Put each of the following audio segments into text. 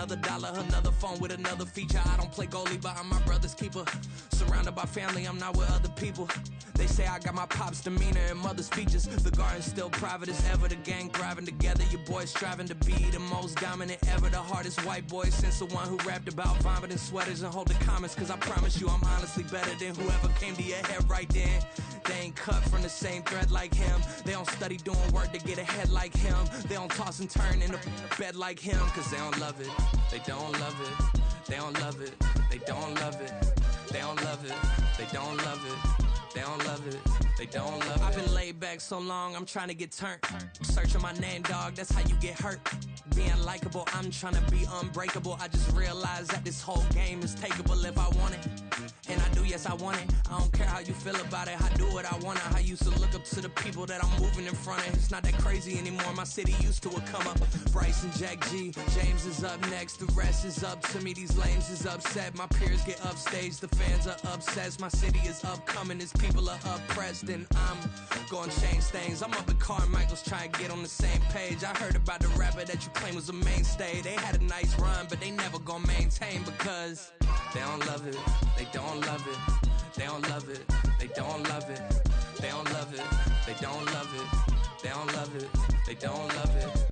another dollar, another phone with another feature. I don't play goalie, but I'm my brother's keeper. Surrounded by family, I'm not with other people. They say I got my pop's demeanor and mother's features. The garden's still private as ever. The gang thriving together. Your boys striving to be the most dominant ever. The hardest white boy since the one who rapped about vomiting sweaters and holding comments. Cause I promise you I'm honestly better than whoever came to your head right then. They ain't cut from the same thread like him. They don't study doing work to get ahead like him. They don't toss and turn in the bed like him. Cause they don't love it. They don't love it. They don't love it. They don't love it. They don't love it. They don't love it. They don't love it, they don't love it. I've been laid back so long, I'm trying to get turned. Searching my name, dog, that's how you get hurt. Being likable, I'm trying to be unbreakable. I just realized that this whole game is takeable if I want it. And I do, yes, I want it. I don't care how you feel about it, I do what I want it. I used to look up to the people that I'm moving in front of. It's not that crazy anymore, my city used to come up. Bryce and Jack G, James is up next. The rest is up to me, these lames is upset. My peers get upstage, the fans are obsessed. My city is upcoming, it's people are oppressed, and I'm gonna change things. I'm up at Carmichael's trying to get on the same page. I heard about the rapper that you claim was a mainstay. They had a nice run, but they never gonna maintain because they don't love it. They don't love it. They don't love it. They don't love it. They don't love it. They don't love it. They don't love it. They don't love it.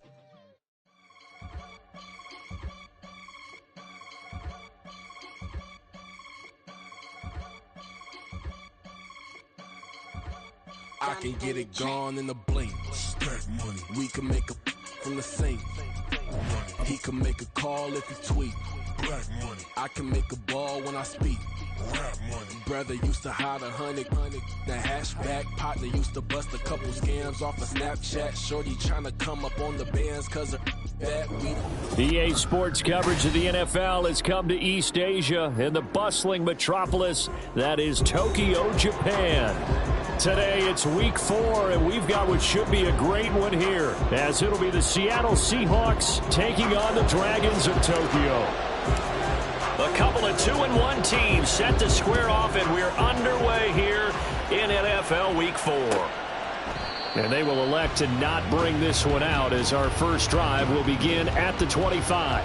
I can get it gone in a blink. Stack money. We can make a from the sink. He can make a call if he tweet. Black money. I can make a ball when I speak. Rap money. Brother used to hide 100. The hashback partner used to bust a couple scams off of Snapchat. Shorty tryna come up on the bands cause of that we. EA Sports coverage of the NFL has come to East Asia in the bustling metropolis that is Tokyo, Japan. Today it's week 4, and we've got what should be a great one here, as it'll be the Seattle Seahawks taking on the Dragons of Tokyo. A couple of 2-1 teams set to square off, and we're underway here in NFL Week 4. And they will elect to not bring this one out, as our first drive will begin at the 25.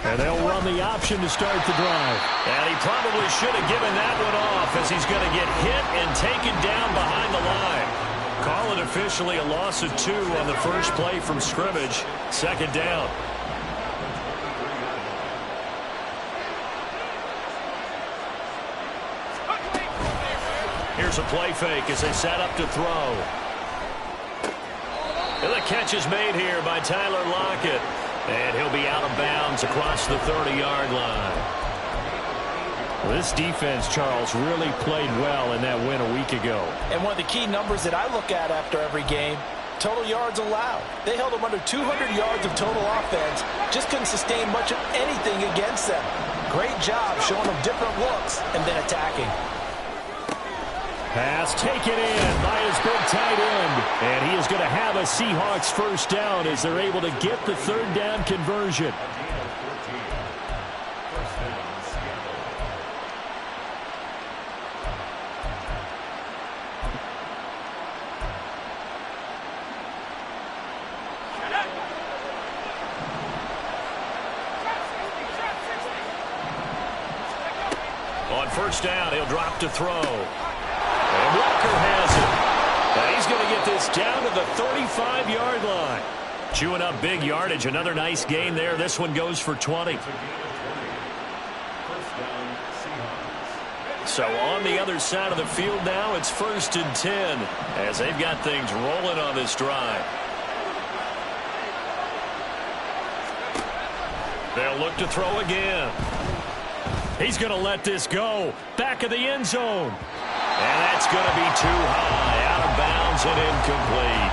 And they'll run the option to start the drive. And he probably should have given that one off, as he's going to get hit and taken down behind the line. Call it officially a loss of 2 on the first play from scrimmage. Second down. Here's a play fake as they set up to throw. And the catch is made here by Tyler Lockett. And he'll be out of bounds across the 30-yard line. Well, this defense, Charles, really played well in that win a week ago. And one of the key numbers that I look at after every game, total yards allowed. They held them under 200 yards of total offense. Just couldn't sustain much of anything against them. Great job showing them different looks and then attacking. Pass taken in by his big tight end. And he is going to have a Seahawks first down as they're able to get the third down conversion. On first down, he'll drop to throw. And Walker has it. And he's going to get this down to the 35-yard line. Chewing up big yardage. Another nice gain there. This one goes for 20. So on the other side of the field now, it's 1st and 10 as they've got things rolling on this drive. They'll look to throw again. He's going to let this go. Back of the end zone. And that's going to be too high. Out of bounds and incomplete.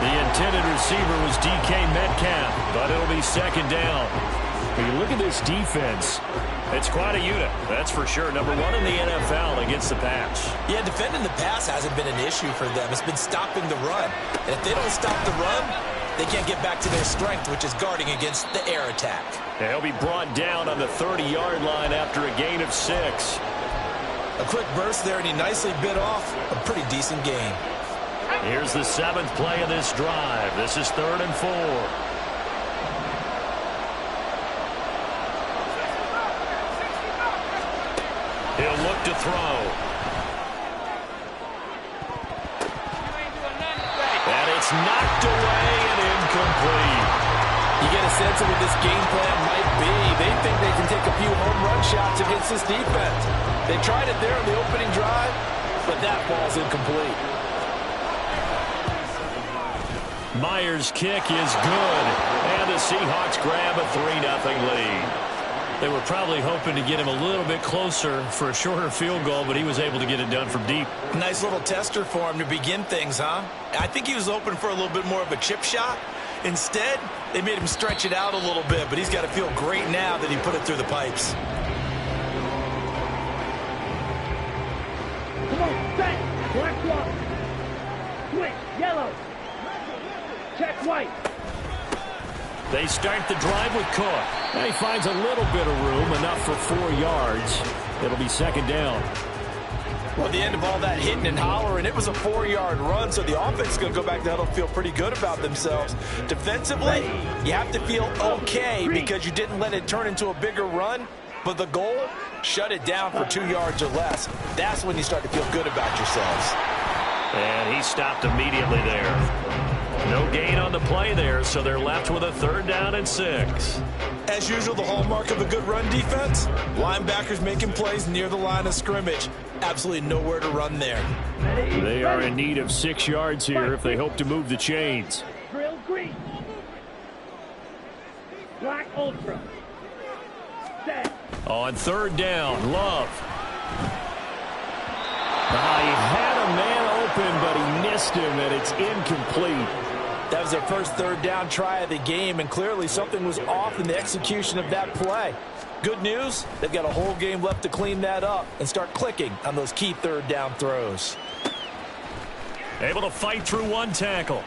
The intended receiver was DK Metcalf, but it'll be second down. When you look at this defense, it's quite a unit, that's for sure. Number 1 in the NFL against the pass. Yeah, defending the pass hasn't been an issue for them. It's been stopping the run. And if they don't stop the run, They can't get back to their strength, which is guarding against the air attack. And he'll be brought down on the 30-yard line after a gain of 6. A quick burst there, and he nicely bit off a pretty decent gain. Here's the 7th play of this drive. This is 3rd and 4. He'll look to throw. And it's knocked away and incomplete. You get a sense of what this game plan might be. They think they can take a few home run shots against this defense. They tried it there in the opening drive, but that ball's incomplete. Myers' kick is good, and the Seahawks grab a 3-0 lead. They were probably hoping to get him a little bit closer for a shorter field goal, but he was able to get it done from deep. Nice little tester for him to begin things, huh? I think he was hoping for a little bit more of a chip shot. Instead, they made him stretch it out a little bit, but he's got to feel great now that he put it through the pipes. Come on, set, black block, switch, yellow, check white. They start the drive with Cook. And he finds a little bit of room, enough for 4 yards. It'll be 2nd down. Well, at the end of all that hitting and hollering, it was a 4-yard run, so the offense is going to go back to huddle, feel pretty good about themselves. Defensively, you have to feel okay because you didn't let it turn into a bigger run, but the goal, shut it down for 2 yards or less. That's when you start to feel good about yourselves. And he stopped immediately there. No gain on the play there, so they're left with a 3rd down and 6. As usual, the hallmark of a good run defense, linebackers making plays near the line of scrimmage. Absolutely nowhere to run there. They are in need of 6 yards here if they hope to move the chains. Drill green. Black ultra. Set. On 3rd down, Love. He had a man open, but he missed him, and it's incomplete. That was their first 3rd down try of the game, and clearly something was off in the execution of that play. Good news, they've got a whole game left to clean that up and start clicking on those key 3rd down throws. Able to fight through 1 tackle.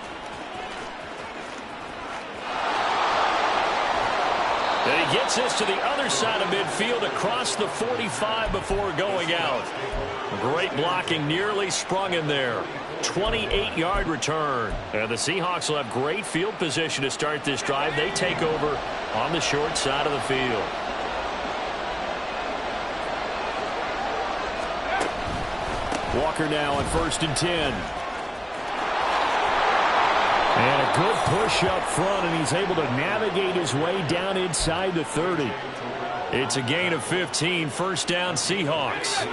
And he gets this to the other side of midfield across the 45 before going out. Great blocking, nearly sprung in there. 28-yard return. And the Seahawks will have great field position to start this drive. They take over on the short side of the field. Walker now on 1st and 10. And a good push up front, and he's able to navigate his way down inside the 30. It's a gain of 15, 1st down Seahawks.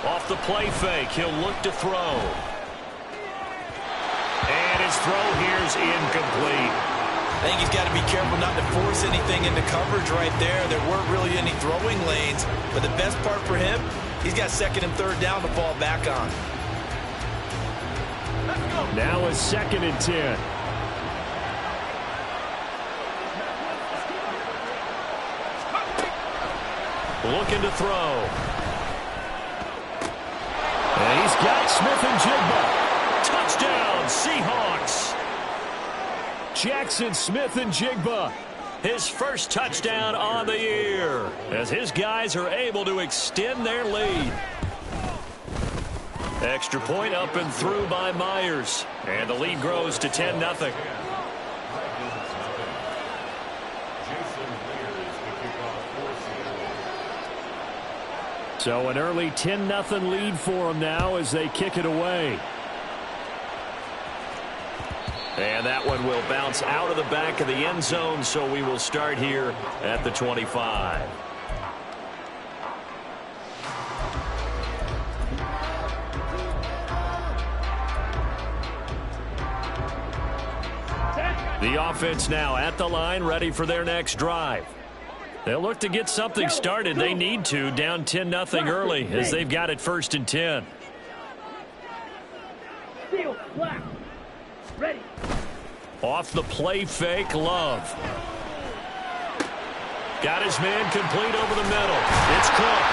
Off the play fake, he'll look to throw. And his throw here's incomplete. I think he's got to be careful not to force anything into coverage right there. There weren't really any throwing lanes, but the best part for him, he's got 2nd and 3rd down to fall back on. Now a 2nd and 10. Looking to throw. And he's got Smith-Njigba. Touchdown, Seahawks. Jackson Smith-Njigba, his first touchdown on the year, as his guys are able to extend their lead. Extra point up and through by Myers, and the lead grows to 10-0. So an early 10-0 lead for them now as they kick it away. And that one will bounce out of the back of the end zone, so we will start here at the 25. The offense now at the line, ready for their next drive. They'll look to get something started. They need to, down 10-0 early, as they've got it 1st and 10. Steel, black, ready. Off the play fake, Love. Got his man complete over the middle. It's Cook.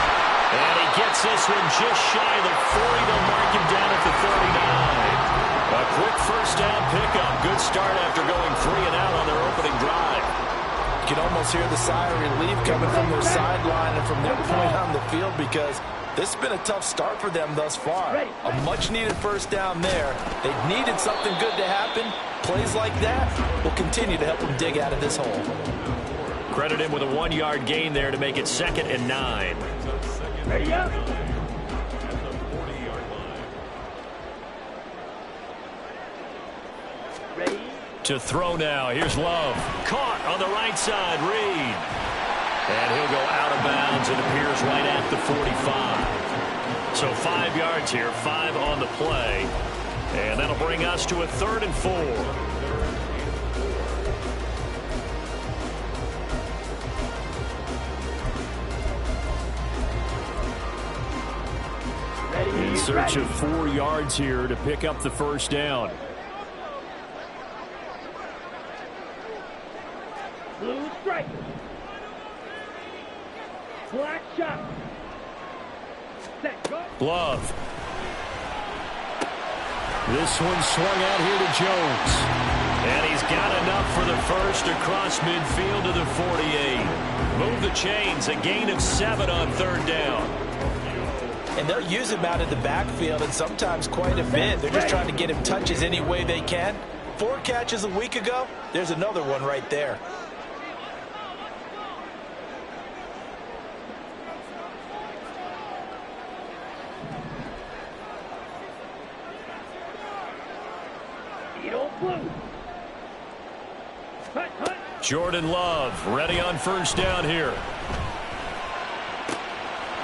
And he gets this one just shy of the 40. They'll mark him down at the 39. A quick first down pickup. Good start after going 3 and out on their opening drive. You can almost hear the sigh of relief coming from their sideline and from their point on the field, because this has been a tough start for them thus far. A much-needed first down there. They needed something good to happen. Plays like that will continue to help them dig out of this hole. Credit him with a 1-yard gain there to make it 2nd and 9. Ready up. Ready. To throw now. Here's Love. Caught on the right side. Reed. And he'll go out of bounds and appears right at the 45. So 5 yards here, 5 on the play. And that'll bring us to a 3rd and 4. In search of 4 yards here to pick up the first down. Blue strike. Black shot. Set. Go. Love. This one swung out here to Jones. And he's got enough for the first across midfield to the 48. Move the chains. A gain of 7 on 3rd down. And they'll use him out in the backfield, and sometimes quite a bit. They're just trying to get him touches any way they can. 4 catches a week ago. There's another one right there. Jordan Love ready on first down here.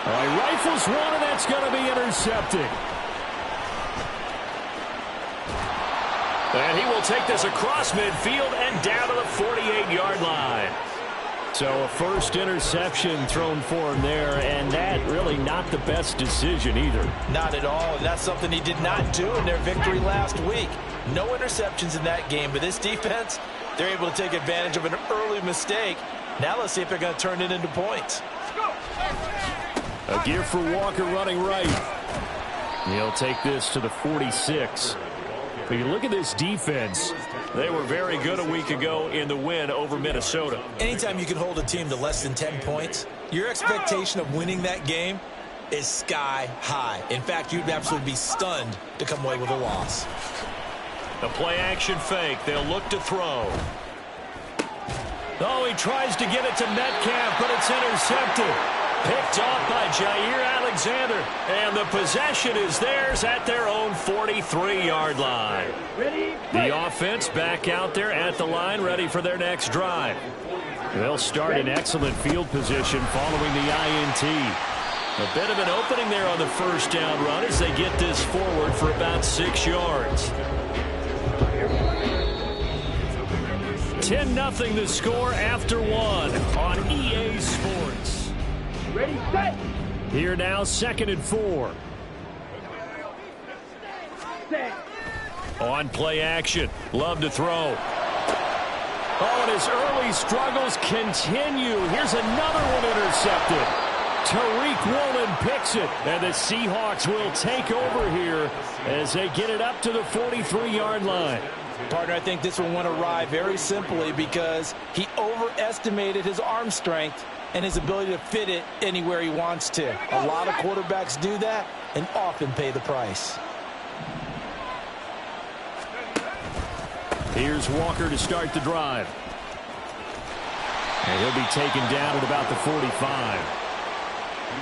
All right, rifles one, and that's going to be intercepted. And he will take this across midfield and down to the 48-yard line. So a first interception thrown for him there, and that really not the best decision either. Not at all, and that's something he did not do in their victory last week. No interceptions in that game, but this defense, they're able to take advantage of an early mistake. Now let's see if they're going to turn it into points. A gear for Walker running right. He'll take this to the 46. But you look at this defense, they were very good a week ago in the win over Minnesota. Anytime you can hold a team to less than 10 points, your expectation of winning that game is sky high. In fact, you'd absolutely be stunned to come away with a loss. The play-action fake. They'll look to throw. Oh, he tries to get it to Metcalf, but it's intercepted. Picked off by Jair Alexander. And the possession is theirs at their own 43-yard line. The offense back out there at the line, ready for their next drive. They'll start in excellent field position following the INT. A bit of an opening there on the first down run as they get this forward for about 6 yards. 10-0 the score after 1 on EA Sports. Ready, set. Here now, 2nd and 4. Set. On play action. Love to throw. Oh, and his early struggles continue. Here's another one intercepted. Tariq Woolen picks it, and the Seahawks will take over here as they get it up to the 43-yard line. Partner, I think this one went awry very simply because he overestimated his arm strength and his ability to fit it anywhere he wants to. A lot of quarterbacks do that and often pay the price. Here's Walker to start the drive. And he'll be taken down at about the 45.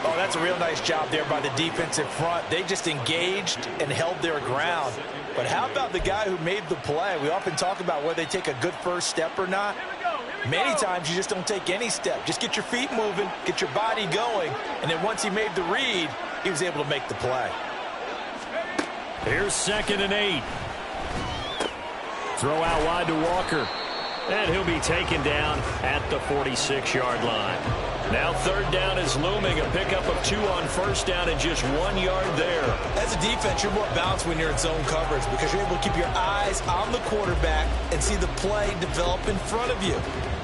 Oh, that's a real nice job there by the defensive front. They just engaged and held their ground. But how about the guy who made the play? We often talk about whether they take a good first step or not. Many times you just don't take any step. Just get your feet moving, get your body going, and then once he made the read, he was able to make the play. Here's 2nd and 8. Throw out wide to Walker. And he'll be taken down at the 46-yard line. Now 3rd down is looming. A pickup of 2 on first down and just 1 yard there. As a defense, you're more balanced when you're in zone coverage because you're able to keep your eyes on the quarterback and see the play develop in front of you.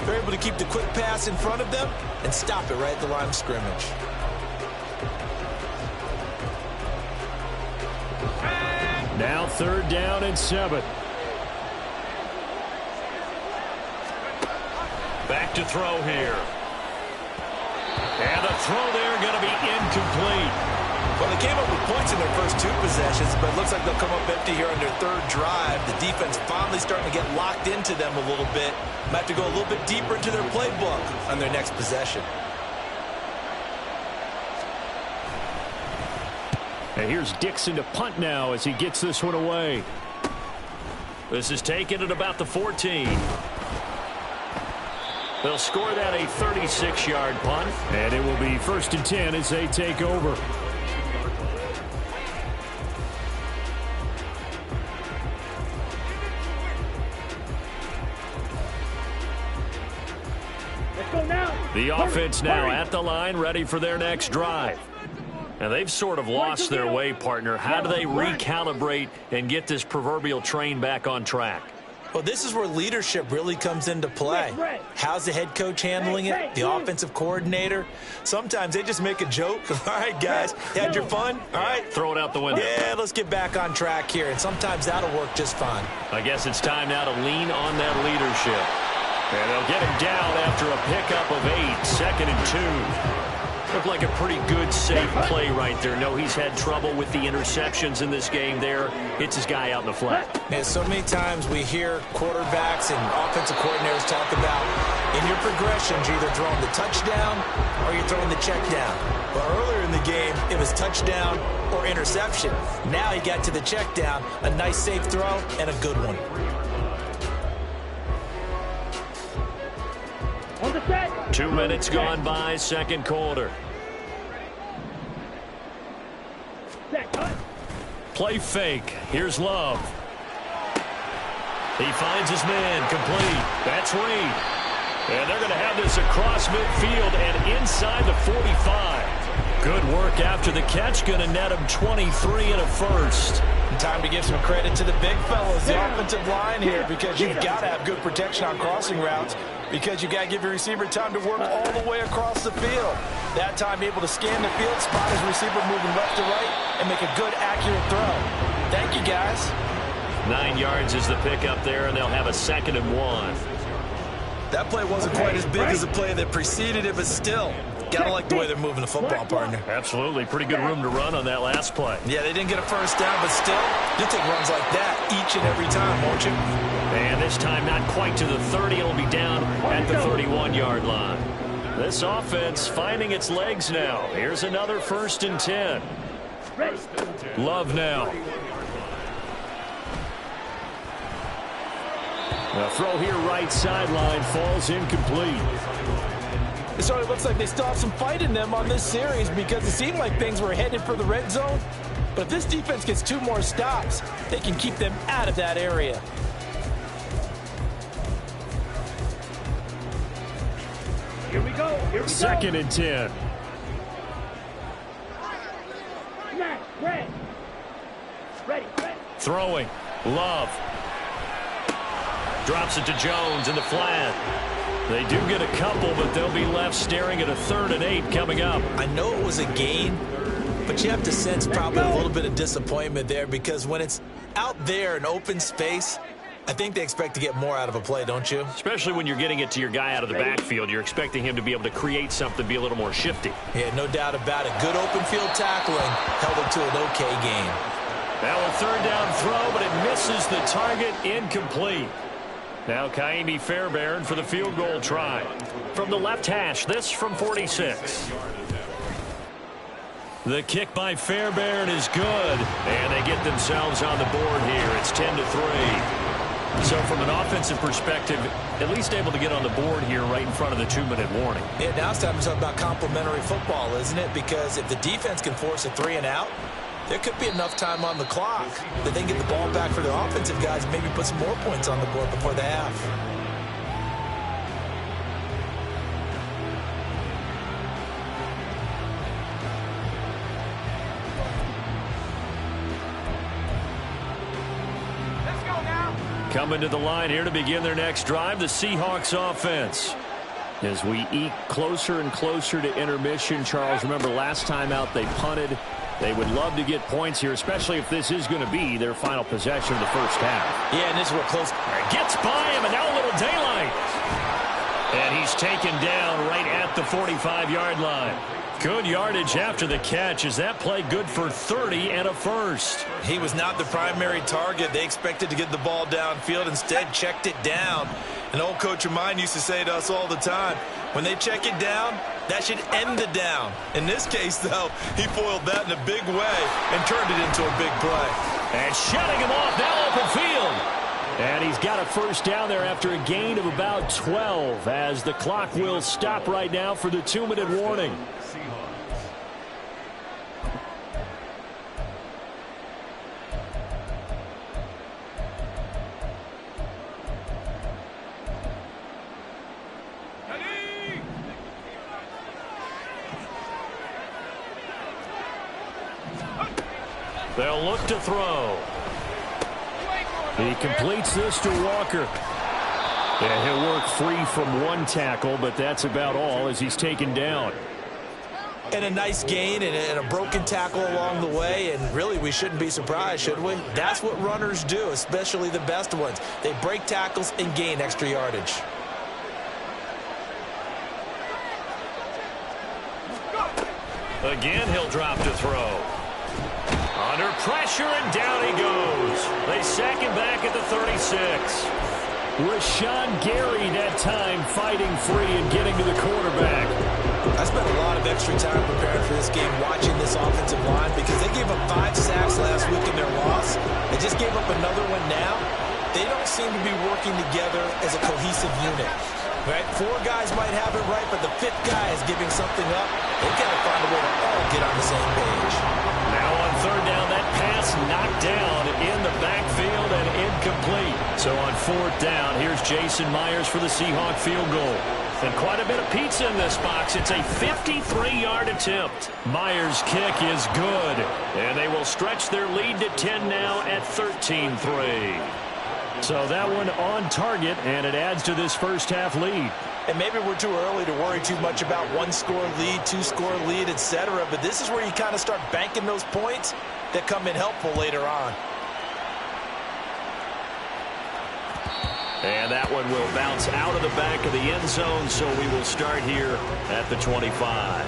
They're able to keep the quick pass in front of them and stop it right at the line of scrimmage. Now 3rd down and 7. Back to throw here. And the throw there going to be incomplete. Well, they came up with points in their first 2 possessions, but it looks like they'll come up empty here on their 3rd drive. The defense finally starting to get locked into them a little bit. Might have to go a little bit deeper into their playbook on their next possession. And here's Dixon to punt now as he gets this one away. This is taken at about the 14. They'll score that a 36-yard punt. And it will be 1st and 10 as they take over. Let's go now. The offense now at the line, ready for their next drive. Now, they've sort of lost their way, partner. How do they recalibrate and get this proverbial train back on track? Well, this is where leadership really comes into play. How's the head coach handling it? The offensive coordinator? Sometimes they just make a joke. All right, guys, you had your fun? All right. Throw it out the window. Yeah, let's get back on track here. And sometimes that'll work just fine. I guess it's time now to lean on that leadership. And they'll get him down after a pickup of 8, 2nd and 2. Looked like a pretty good, safe play right there. No, he's had trouble with the interceptions in this game there. Hits his guy out in the flat. Man, so many times we hear quarterbacks and offensive coordinators talk about in your progressions, you're either throwing the touchdown or you're throwing the check down. But earlier in the game, it was touchdown or interception. Now he got to the check down, a nice safe throw, and a good one. On the set. 2 minutes gone by, 2nd quarter. Set, cut. Play fake. Here's Love. He finds his man, complete. That's Reed. And they're going to have this across midfield and inside the 45. Good work after the catch. Going to net him 23 and a first. Time to give some credit to the big fellas, the offensive line here, because you've got to have good protection on crossing routes, because you've got to give your receiver time to work all the way across the field. That time able to scan the field, spot his receiver moving left to right, and make a good, accurate throw. Thank you, guys. 9 yards is the pickup there, and they'll have a 2nd and 1. That play wasn't quite as big as the play that preceded it, but still, gotta like the way they're moving the football, partner. Absolutely. Pretty good room to run on that last play. Yeah, they didn't get a first down, but still, you'll take runs like that each and every time, won't you? And this time not quite to the 30. It'll be down at the 31-yard line. This offense finding its legs now. Here's another 1st and 10. Love now. The throw here right sideline falls incomplete. It sort of looks like they still have some fight in them on this series, because it seemed like things were headed for the red zone. But if this defense gets 2 more stops, they can keep them out of that area. Here we go. Here we go. 2nd and 10. Snap, red. Ready, ready. Throwing. Love. Drops it to Jones in the flat. They do get a couple, but they'll be left staring at a 3rd and 8 coming up. I know it was a gain, but you have to sense probably a little bit of disappointment there, because when it's out there in open space, I think they expect to get more out of a play, don't you? Especially when you're getting it to your guy out of the backfield. You're expecting him to be able to create something, be a little more shifty. Yeah, no doubt about it. Good open field tackling held him to an okay gain. Now a 3rd down throw, but it misses the target, incomplete. Now Kaimi Fairbairn for the field goal try. From the left hash, this from 46. The kick by Fairbairn is good, and they get themselves on the board here. It's 10-3. So from an offensive perspective, at least able to get on the board here right in front of the 2-minute warning. Yeah, now it's time to talk about complementary football, isn't it? Because if the defense can force a 3 and out, there could be enough time on the clock that they can get the ball back for the offensive guys and maybe put some more points on the board before the half. Let's go now. Coming to the line here to begin their next drive, the Seahawks offense. As we eke closer and closer to intermission, Charles, remember last time out they punted They would love to get points here, especially if this is going to be their final possession of the first half. Yeah, and this is where close. Gets by him, and now a little daylight. And he's taken down right at the 45-yard line. Good yardage after the catch. Is that play good for 30 and a first? He was not the primary target. They expected to get the ball downfield. Instead, checked it down. An old coach of mine used to say to us all the time, when they check it down, that should end the down. In this case, though, he foiled that in a big way and turned it into a big play. And shutting him off, now open field. And he's got a first down there after a gain of about 12 as the clock will stop right now for the 2-minute warning. They'll look to throw. He completes this to Walker. And he'll work free from one tackle, but that's about all as he's taken down. And a nice gain and a broken tackle along the way, and really we shouldn't be surprised, should we? That's what runners do, especially the best ones. They break tackles and gain extra yardage. Again, he'll drop to throw. Under pressure, and down he goes. They sack him back at the 36. Rashawn Gary that time fighting free and getting to the quarterback. I spent a lot of extra time preparing for this game watching this offensive line because they gave up 5 sacks last week in their loss. They just gave up another one now. They don't seem to be working together as a cohesive unit. Right? 4 guys might have it right, but the 5th guy is giving something up. They've got to find a way to all get on the same page. Now on third down, that pass knocked down in the backfield and incomplete. So on fourth down, here's Jason Myers for the Seahawk field goal. And quite a bit of pizza in this box. It's a 53-yard attempt. Myers' kick is good. And they will stretch their lead to 10 now at 13-3. So that one on target, and it adds to this first half lead. And maybe we're too early to worry too much about 1-score lead, 2-score lead, etc. But this is where you kind of start banking those points that come in helpful later on. And that one will bounce out of the back of the end zone, so we will start here at the 25.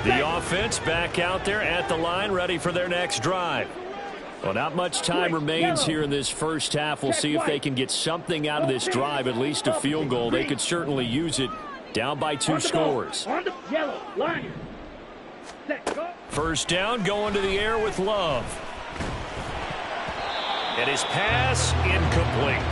The offense back out there at the line, ready for their next drive. Well, not much time remains here in this first half. We'll see if they can get something out of this drive, at least a field goal. They could certainly use it, down by 2 scores. First down, going to the air with Love. And his pass incomplete.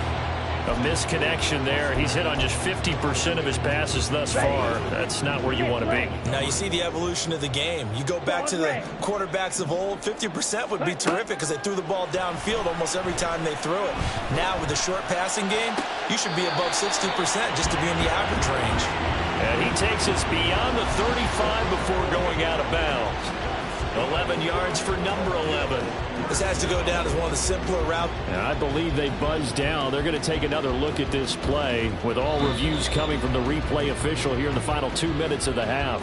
A misconnection there. He's hit on just 50% of his passes thus far. That's not where you want to be. Now you see the evolution of the game. You go back to the quarterbacks of old, 50% would be terrific because they threw the ball downfield almost every time they threw it. Now with the short passing game, you should be above 60% just to be in the average range. And he takes us beyond the 35 before going out of bounds. 11 yards for number 11. This has to go down as one of the simpler routes. And I believe they buzzed down. They're going to take another look at this play with all reviews coming from the replay official here in the final 2 minutes of the half.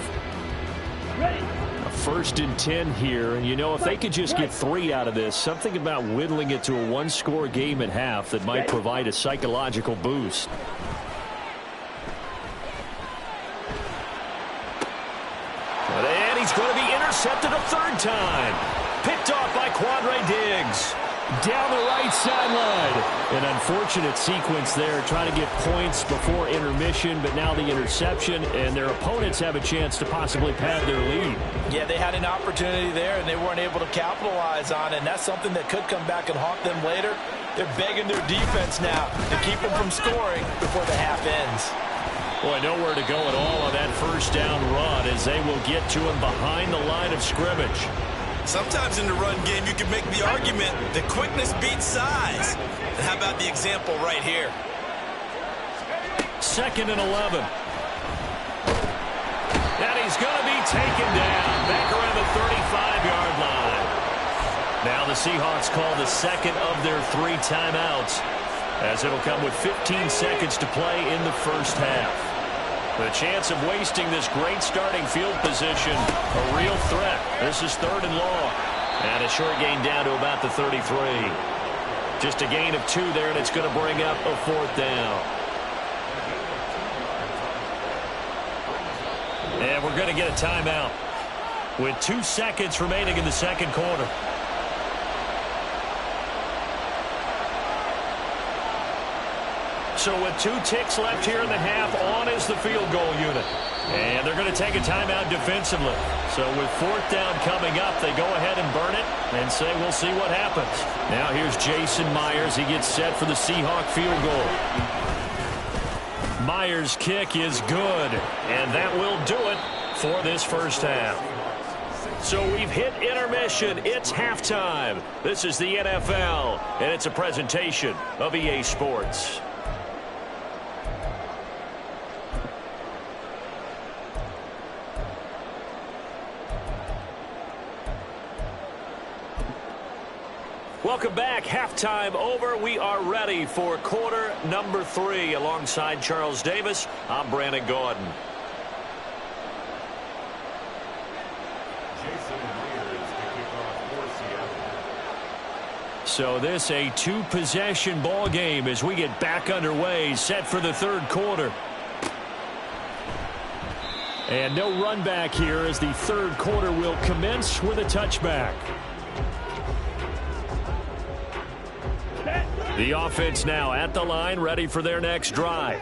A 1st and 10 here. And, you know, if they could just get 3 out of this, something about whittling it to a 1-score game at half that might provide a psychological boost. And he's going to be intercepted a 3rd time. Picked off by Quandre Diggs. Down the right sideline. An unfortunate sequence there, trying to get points before intermission, but now the interception, and their opponents have a chance to possibly pad their lead. Yeah, they had an opportunity there, and they weren't able to capitalize on it, and that's something that could come back and haunt them later. They're begging their defense now to keep them from scoring before the half ends. Boy, nowhere to go at all on that first down run as they will get to him behind the line of scrimmage. Sometimes in the run game, you can make the argument that quickness beats size. And how about the example right here? 2nd and 11. And he's going to be taken down back around the 35-yard line. Now the Seahawks call the 2nd of their 3 timeouts, as it'll come with 15 seconds to play in the first half. The chance of wasting this great starting field position, a real threat. This is 3rd and long. And a short gain down to about the 33. Just a gain of 2 there, and it's going to bring up a 4th down. And we're going to get a timeout with 2 seconds remaining in the second quarter. So with 2 ticks left here in the half, on is the field goal unit. And they're going to take a timeout defensively. So with 4th down coming up, they go ahead and burn it and say we'll see what happens. Now here's Jason Myers. He gets set for the Seahawk field goal. Myers' kick is good, and that will do it for this first half. So we've hit intermission. It's halftime. This is the NFL, and it's a presentation of EA Sports. Welcome back. Halftime over. We are ready for quarter number 3. Alongside Charles Davis, I'm Brandon Gordon. So this a 2-possession ball game as we get back underway, set for the 3rd quarter. And no run back here as the 3rd quarter will commence with a touchback. The offense now at the line, ready for their next drive.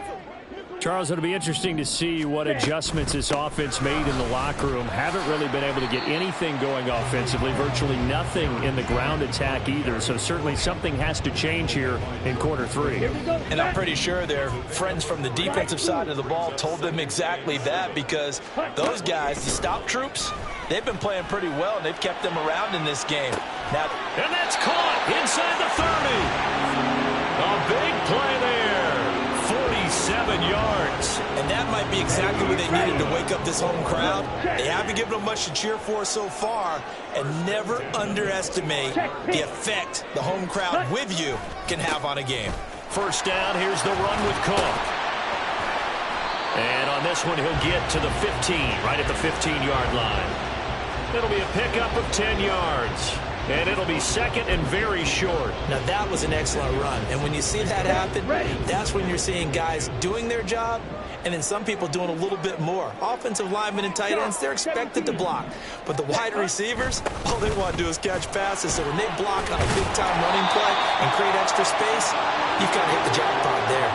Charles, it'll be interesting to see what adjustments this offense made in the locker room. Haven't really been able to get anything going offensively, virtually nothing in the ground attack either. So certainly something has to change here in quarter 3. And I'm pretty sure their friends from the defensive side of the ball told them exactly that, because those guys, the stop troops, they've been playing pretty well, and they've kept them around in this game. Now, and that's caught inside the 30. A big play there. 47 yards. And that might be exactly what they needed to wake up this home crowd. They haven't given them much to cheer for so far, and never underestimate the effect the home crowd with you can have on a game. First down, here's the run with Cook. And on this one, he'll get to the 15, right at the 15-yard line. It'll be a pickup of 10 yards. And it'll be 2nd and very short. Now, that was an excellent run. And when you see that happen, that's when you're seeing guys doing their job, and then some people doing a little bit more. Offensive linemen and tight ends, they're expected to block. But the wide receivers, all they want to do is catch passes. So when they block on a big-time running play and create extra space, you've got to hit the jackpot there.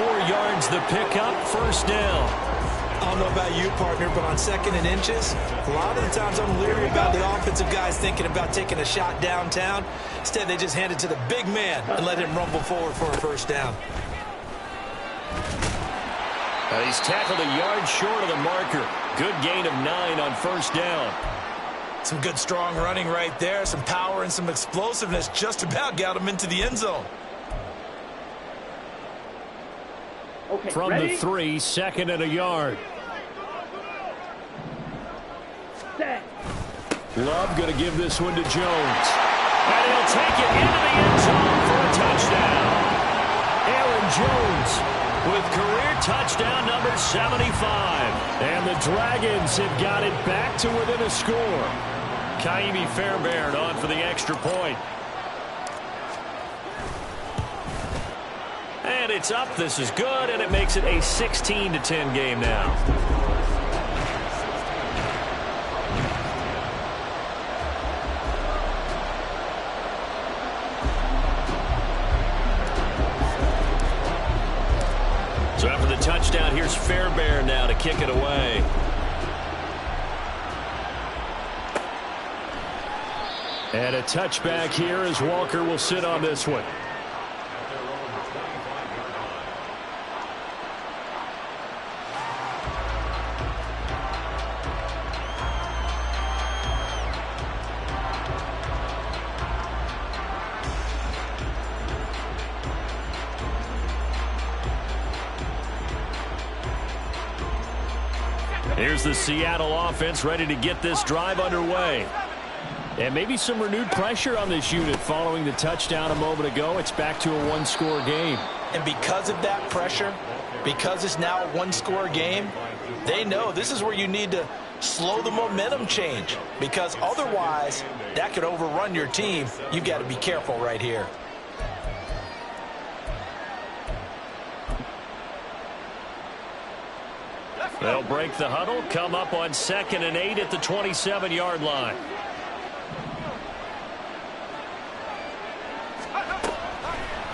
4 yards the pickup, first down. I don't know about you, partner, but on 2nd and inches, a lot of the times I'm leery about the offensive guys thinking about taking a shot downtown. Instead, they just hand it to the big man and let him rumble forward for a first down. He's tackled a yard short of the marker. Good gain of 9 on first down. Some good, strong running right there. Some power and some explosiveness just about got him into the end zone. Okay, from ready? the 3, 2nd and a yard. Set. Love going to give this one to Jones. And he'll take it into the end zone for a touchdown. Aaron Jones with career touchdown number 75. And the Dragons have got it back to within a score. Kaimi Fairbairn on for the extra point. And it's up. This is good, and it makes it a 16-10 game now. So after the touchdown, here's Fairbairn now to kick it away. And a touchback here as Walker will sit on this one. Here's the Seattle offense ready to get this drive underway. And maybe some renewed pressure on this unit following the touchdown a moment ago. It's back to a one-score game. And because of that pressure, Because it's now a one-score game, they know this is where you need to slow the momentum change, because otherwise that could overrun your team. You've got to be careful right here. They'll break the huddle, come up on 2nd and 8 at the 27-yard line.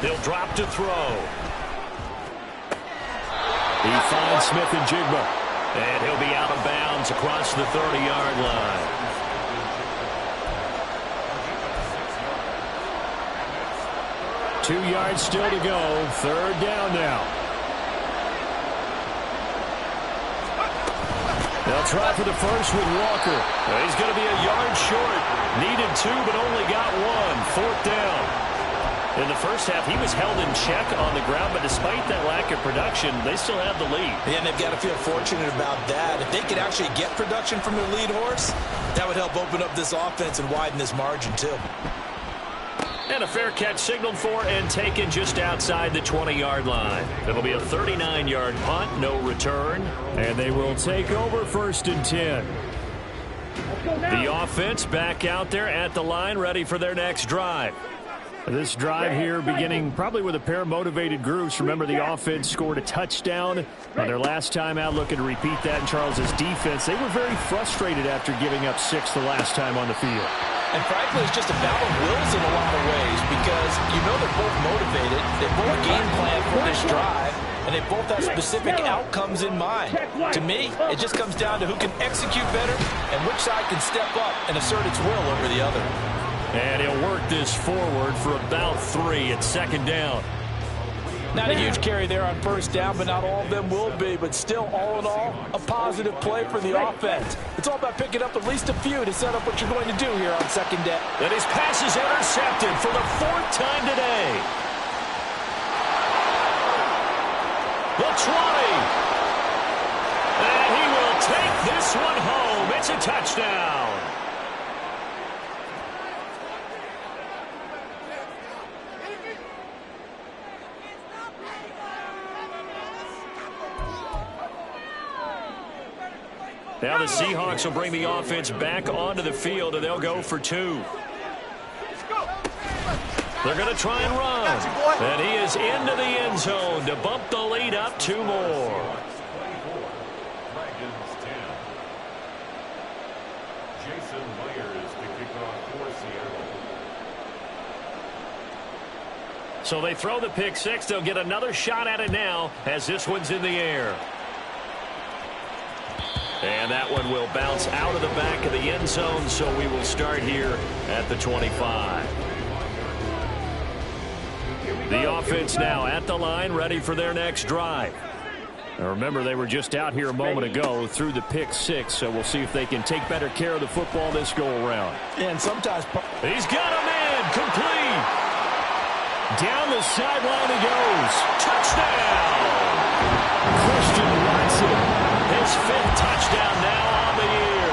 They'll drop to throw. He finds Smith and Jigba. And he'll be out of bounds across the 30-yard line. Two yards still to go. 3rd down now. They'll try for the first with Walker. He's going to be a yard short. Needed 2, but only got 1. 4th down. In the first half, he was held in check on the ground, but despite that lack of production, they still have the lead. Yeah, and they've got to feel fortunate about that. If they could actually get production from their lead horse, that would help open up this offense and widen this margin, too. And a fair catch signaled for and taken just outside the 20-yard line. It'll be a 39-yard punt, no return, and they will take over 1st and 10. The offense back out there at the line, ready for their next drive. This drive here beginning probably with a pair of motivated groups. Remember, the offense scored a touchdown on their last time out, looking to repeat that in Charles's defense. They were very frustrated after giving up 6 the last time on the field. And frankly, it's just a battle of wills in a lot of ways, because you know they're both motivated, they both game plan for this drive, and they both have specific outcomes in mind. To me, it just comes down to who can execute better and which side can step up and assert its will over the other. And he'll work this forward for about 3 at 2nd down. Not a huge carry there on 1st down, but not all of them will be. But still, all in all, a positive play for the offense. It's all about picking up at least a few to set up what you're going to do here on 2nd down. And his pass is intercepted for the 4th time today. The 20. And he will take this one home. It's a touchdown. Now the Seahawks will bring the offense back onto the field, and they'll go for 2. They're going to try and run. And he is into the end zone to bump the lead up 2 more. So they throw the pick 6. They'll get another shot at it now as this one's in the air. And that one will bounce out of the back of the end zone, so we will start here at the 25. The offense now at the line, ready for their next drive. Now remember, they were just out here a moment ago through the pick 6, so we'll see if they can take better care of the football this go-around. And sometimes he's got a man, complete. Down the sideline he goes. Touchdown! Christian Watson. His 5th touchdown now on the year.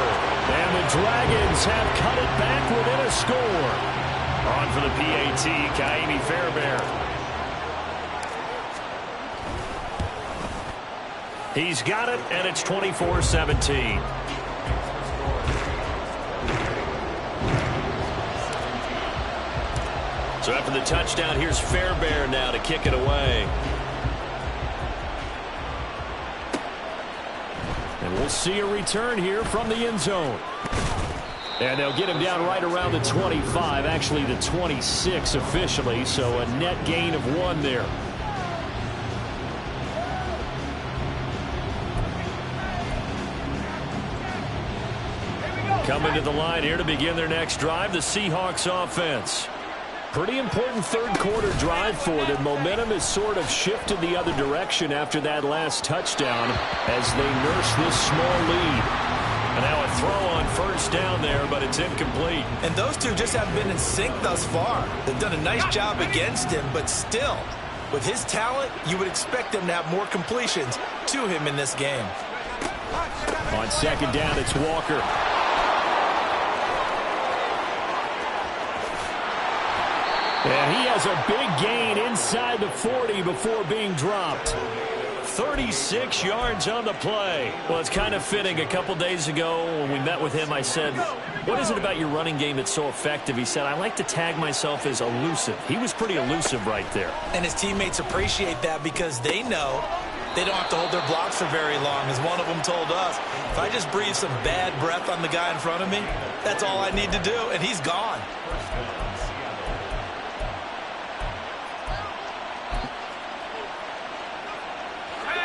And the Dragons have cut it back within a score. On for the PAT, Kaimi Fairbairn. He's got it, and it's 24-17. So after the touchdown, here's Fairbairn now to kick it away. And we'll see a return here from the end zone. And they'll get him down right around the 25, actually the 26 officially, so a net gain of 1 there. Coming to the line here to begin their next drive, the Seahawks offense. Pretty important 3rd quarter drive for them. Momentum has sort of shifted the other direction after that last touchdown as they nurse this small lead. And now a throw on 1st down there, but it's incomplete. And those two just haven't been in sync thus far. They've done a nice job against him, but still, with his talent, you would expect them to have more completions to him in this game. On 2nd down, it's Walker. And he has a big gain inside the 40 before being dropped. 36 yards on the play. Well, it's kind of fitting. A couple days ago when we met with him, I said, what is it about your running game that's so effective? He said, I like to tag myself as elusive. He was pretty elusive right there. And his teammates appreciate that because they know they don't have to hold their blocks for very long. As one of them told us, if I just breathe some bad breath on the guy in front of me, that's all I need to do, and he's gone.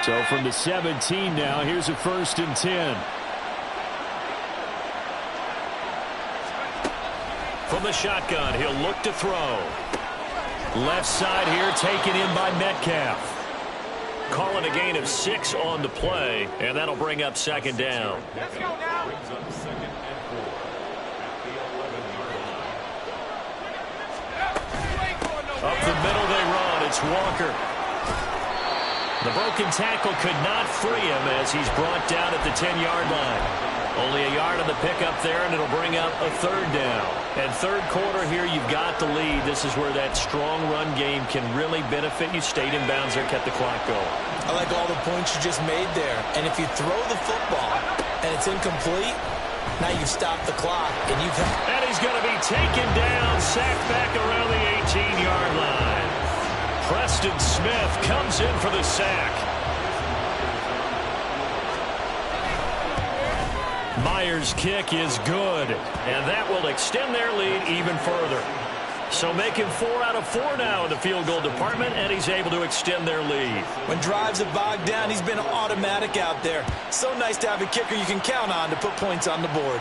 So from the 17 now, here's a 1st and 10. From the shotgun, he'll look to throw. Left side here taken in by Metcalf. Calling a gain of 6 on the play, and that'll bring up 2nd down. Let's go now. Up the middle they run. It's Walker. The broken tackle could not free him as he's brought down at the 10-yard line. Only a yard on the pickup there, and it'll bring up a 3rd down. And 3rd quarter here, you've got the lead. This is where that strong run game can really benefit you. Stayed in bounds there, kept the clock going. I like all the points you just made there. And if you throw the football and it's incomplete, now you've stopped the clock. And he's going to be taken down, sacked back around the 18-yard line. Preston Smith comes in for the sack. Myers' kick is good, and that will extend their lead even further. So making 4 out of 4 now in the field goal department, and he's able to extend their lead. When drives have bogged down, he's been automatic out there. So nice to have a kicker you can count on to put points on the board.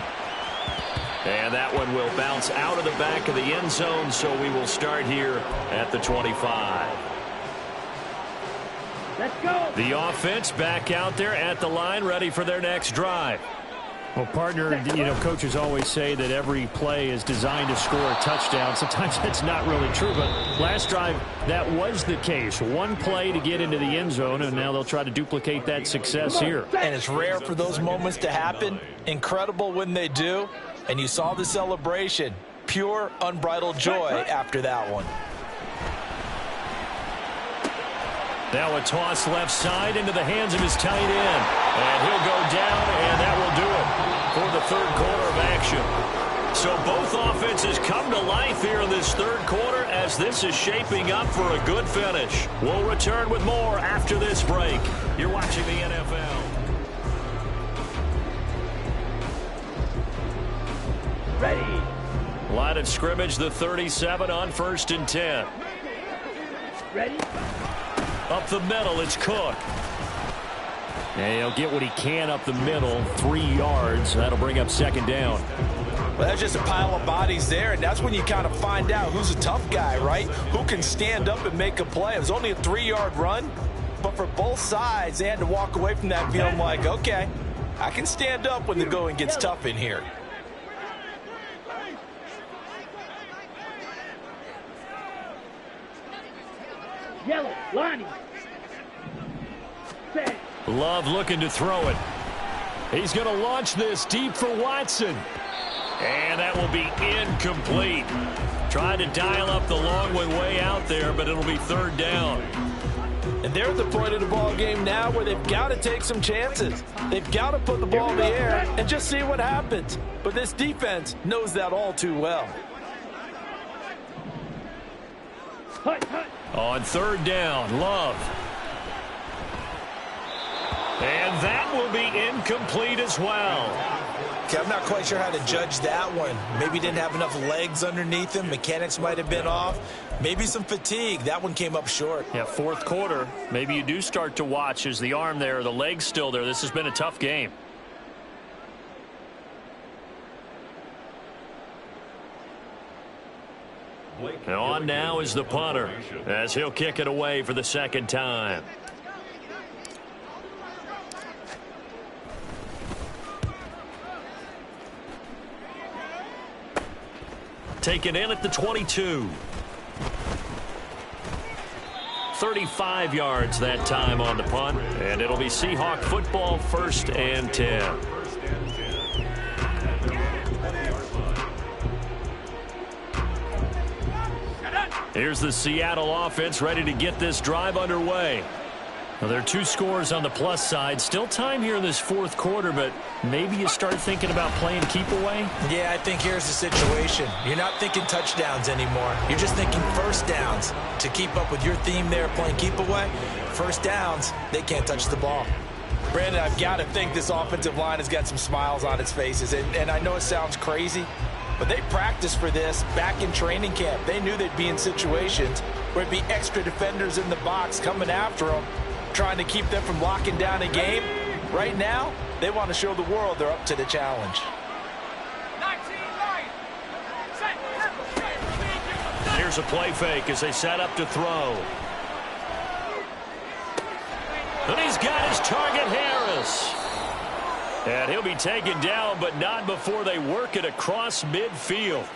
And that one will bounce out of the back of the end zone, so we will start here at the 25. Let's go. The offense back out there at the line, ready for their next drive. Well, partner, you know, coaches always say that every play is designed to score a touchdown. Sometimes that's not really true, but last drive, that was the case. One play to get into the end zone, and now they'll try to duplicate that success here. And it's rare for those moments to happen. Incredible when they do. And you saw the celebration. Pure, unbridled joy after that one. Now a toss left side into the hands of his tight end. And he'll go down, and that will do it for the 3rd quarter of action. So both offenses come to life here in this 3rd quarter as this is shaping up for a good finish. We'll return with more after this break. You're watching the NFL. Ready. Line of scrimmage, the 37 on 1st and 10. Ready. Up the middle, it's Cook. And he'll get what he can up the middle, 3 yards. That'll bring up 2nd down. Well, that's just a pile of bodies there, and that's when you kind of find out who's a tough guy, right? Who can stand up and make a play. It was only a 3-yard run, but for both sides, they had to walk away from that feeling like, okay, I can stand up when the going gets tough in here. Yellow, Lonnie. Set. Love looking to throw it. He's going to launch this deep for Watson. And that will be incomplete. Trying to dial up the long way out there, but it'll be 3rd down. And they're at the point of the ball game now where they've got to take some chances. They've got to put the ball in the air and just see what happens. But this defense knows that all too well. Hut, hut. On 3rd down, Love. And that will be incomplete as well. Okay, I'm not quite sure how to judge that one. Maybe he didn't have enough legs underneath him. Mechanics might have been off. Maybe some fatigue. That one came up short. Yeah, 4th quarter. Maybe you do start to watch as the arm there, the leg's still there. This has been a tough game. And on now is the punter as he'll kick it away for the 2nd time. Taken in at the 22. 35 yards that time on the punt, and it'll be Seahawk football, 1st and 10. Here's the Seattle offense ready to get this drive underway. Well, there are 2 scores on the plus side. Still time here in this fourth quarter, but maybe you start thinking about playing keep away? Yeah, I think here's the situation. You're not thinking touchdowns anymore. You're just thinking first downs. To keep up with your theme there, playing keep away, first downs, they can't touch the ball. Brandon, I've got to think this offensive line has got some smiles on its faces. And I know it sounds crazy, but they practiced for this back in training camp. They knew they'd be in situations where it'd be extra defenders in the box coming after them, trying to keep them from locking down a game. Right now, they want to show the world they're up to the challenge. Here's a play fake as they set up to throw. And he's got his target, Harris. And he'll be taken down, but not before they work it across midfield.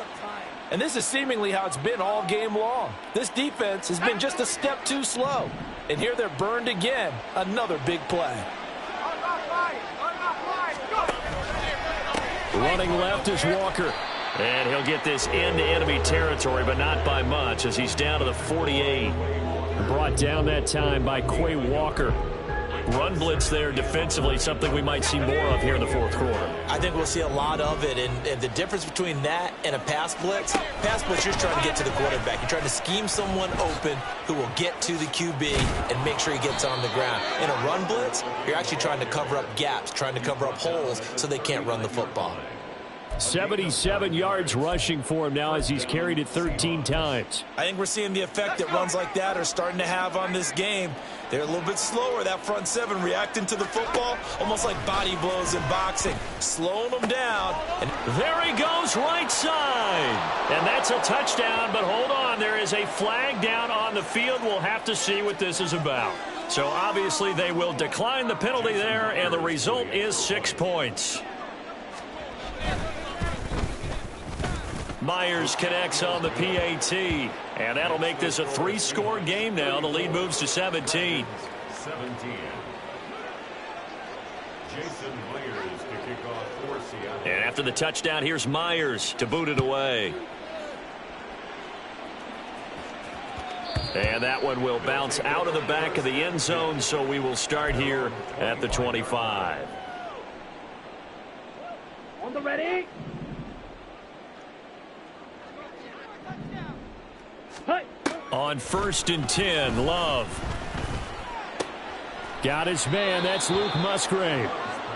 And this is seemingly how it's been all game long. This defense has been just a step too slow. And here they're burned again. Another big play. Running left is Walker. And he'll get this into enemy territory, but not by much as he's down to the 48. Brought down that time by Quay Walker. Run blitz there defensively, something we might see more of here in the fourth quarter. I think we'll see a lot of it, and the difference between that and a pass blitz, you're trying to get to the quarterback. You're trying to scheme someone open who will get to the QB and make sure he gets on the ground. In a run blitz, you're actually trying to cover up gaps, trying to cover up holes so they can't run the football. 77 yards rushing for him now as he's carried it 13 times. I think we're seeing the effect that runs like that are starting to have on this game. They're a little bit slower, that front seven, reacting to the football, almost like body blows in boxing, slowing them down. And there he goes, right side. And that's a touchdown, but hold on, there is a flag down on the field. We'll have to see what this is about. So obviously they will decline the penalty there, and the result is 6 points. Myers connects on the PAT, and that'll make this a 3-score game now. The lead moves to 17. And after the touchdown, here's Myers to boot it away. And that one will bounce out of the back of the end zone, so we will start here at the 25. On the ready. On 1st and 10, Love. Got his man, that's Luke Musgrave.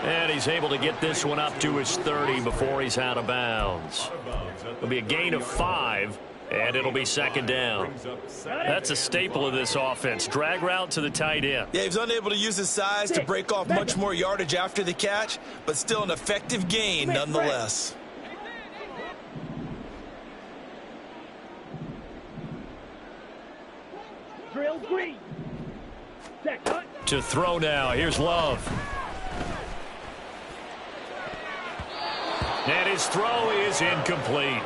And he's able to get this one up to his 30 before he's out of bounds. It'll be a gain of 5, and it'll be 2nd down. That's a staple of this offense. Drag route to the tight end. Yeah, he's unable to use his size to break off much more yardage after the catch, but still an effective gain nonetheless. Drill green. To throw now. Here's Love. And his throw is incomplete.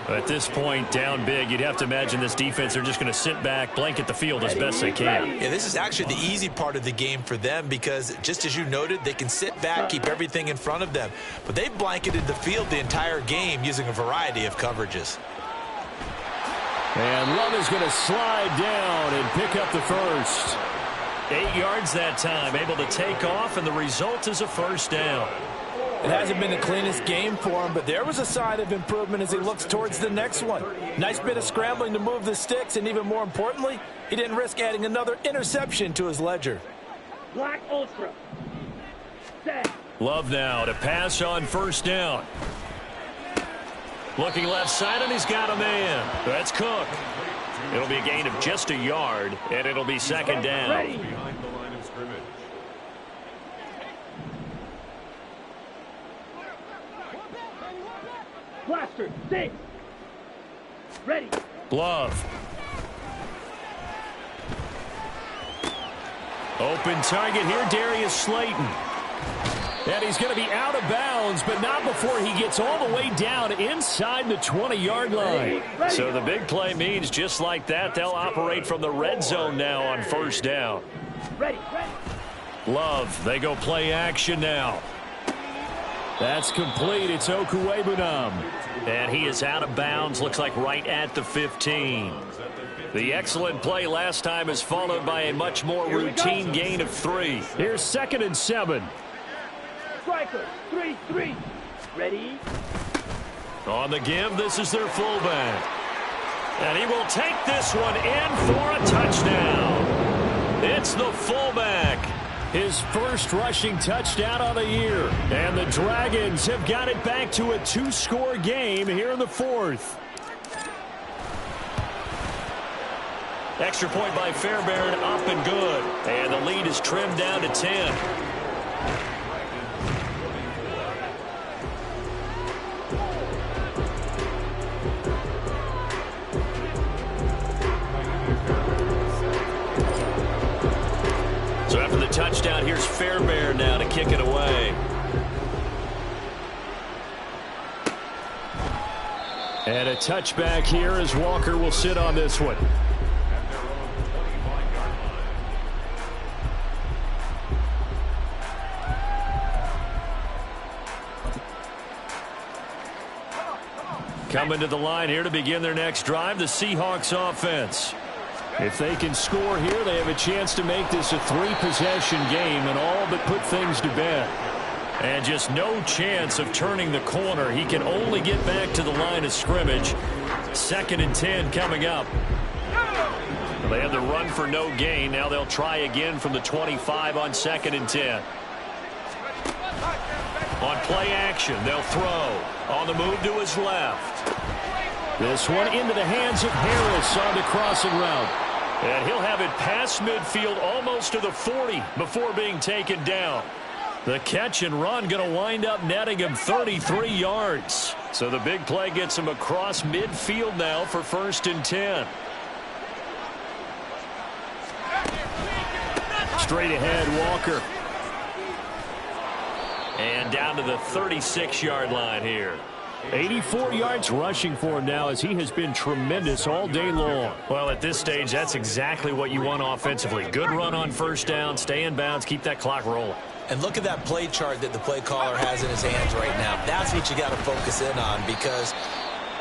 At this point, down big, you'd have to imagine this defense are just going to sit back, blanket the field as best they can. Yeah, this is actually the easy part of the game for them because, just as you noted, they can sit back, keep everything in front of them. But they've blanketed the field the entire game using a variety of coverages. And Love is going to slide down and pick up the first. 8 yards that time, able to take off, and the result is a 1st down. It hasn't been the cleanest game for him, but there was a sign of improvement as he looks towards the next one. Nice bit of scrambling to move the sticks, and even more importantly, he didn't risk adding another interception to his ledger. Black Ultra. Set. Love now to pass on 1st down. Looking left side, and he's got a man. That's Cook. It'll be a gain of just a yard, and it'll be 2nd down. Ready. Behind the line of scrimmage. Blaster. 6. Ready. Love. Open target here, Darius Slayton. And he's going to be out of bounds, but not before he gets all the way down inside the 20-yard line. So the big play means just like that, they'll operate from the red zone now on 1st down. Ready. Love, they go play action now. That's complete. It's Okuwebunam. And he is out of bounds. Looks like right at the 15. The excellent play last time is followed by a much more routine gain of 3. Here's 2nd and 7. Striker, 3-3. Ready? On the give, this is their fullback. And he will take this one in for a touchdown. It's the fullback. His first rushing touchdown of the year. And the Dragons have got it back to a 2-score game here in the 4th. Extra point by Fairbairn, up and good. And the lead is trimmed down to 10. So after the touchdown, here's Fairbairn now to kick it away. And a touchback here as Walker will sit on this one. Coming to the line here to begin their next drive, the Seahawks offense. If they can score here, they have a chance to make this a 3-possession game and all but put things to bed. And just no chance of turning the corner. He can only get back to the line of scrimmage. 2nd and 10 coming up. They had the run for no gain. Now they'll try again from the 25 on 2nd and 10. On play action, they'll throw. On the move to his left. This one into the hands of Harris on the crossing route. And he'll have it past midfield almost to the 40 before being taken down. The catch and run going to wind up netting him 33 yards. So the big play gets him across midfield now for 1st and 10. Straight ahead, Walker. And down to the 36-yard line here. 84 yards rushing for him now as he has been tremendous all day long. Well, at this stage, that's exactly what you want offensively. Good run on 1st down, stay in bounds, keep that clock rolling. And look at that play chart that the play caller has in his hands right now. That's what you got to focus in on because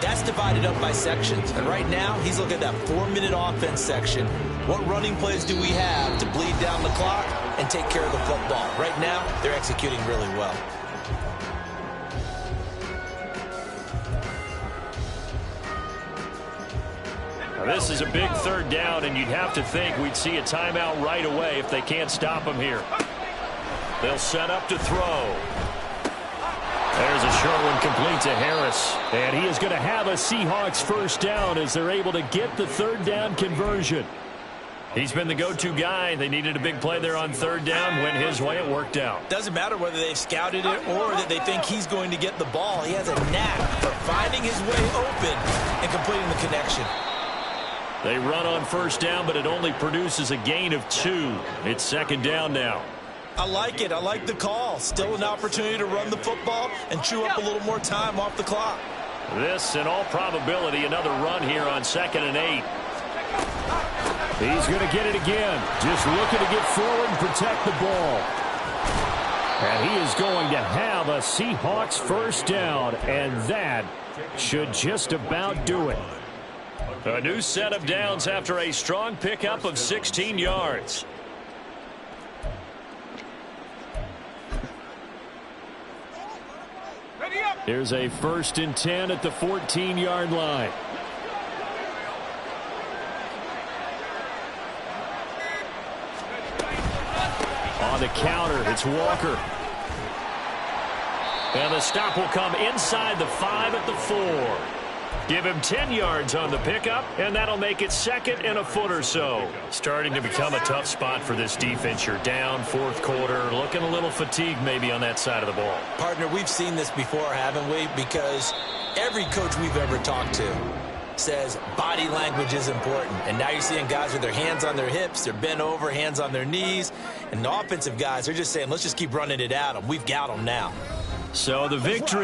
that's divided up by sections. And right now, he's looking at that 4-minute offense section. What running plays do we have to bleed down the clock and take care of the football? Right now, they're executing really well. Now, this is a big 3rd down, and you'd have to think we'd see a timeout right away if they can't stop him here. They'll set up to throw. There's a short one complete to Harris. And he is going to have a Seahawks 1st down as they're able to get the 3rd down conversion. He's been the go-to guy. They needed a big play there on 3rd down. Went his way. It worked out. Doesn't matter whether they've scouted it or that they think he's going to get the ball. He has a knack for finding his way open and completing the connection. They run on 1st down, but it only produces a gain of 2. It's 2nd down now. I like it. I like the call. Still an opportunity to run the football and chew up a little more time off the clock. This, in all probability, another run here on 2nd and 8. He's going to get it again. Just looking to get forward and protect the ball. And he is going to have a Seahawks 1st down, and that should just about do it. A new set of downs after a strong pickup of 16 yards. Here's a 1st and 10 at the 14-yard line. On the counter, it's Walker. And the stop will come inside the 5 at the 4. Give him 10 yards on the pickup, and that'll make it 2nd and a foot or so. Starting to become a tough spot for this defense. You're down 4th quarter, looking a little fatigued maybe on that side of the ball. Partner, we've seen this before, haven't we? Because every coach we've ever talked to says body language is important. And now you're seeing guys with their hands on their hips, they're bent over, hands on their knees. And the offensive guys are just saying, let's just keep running it at them. We've got them now. So the victory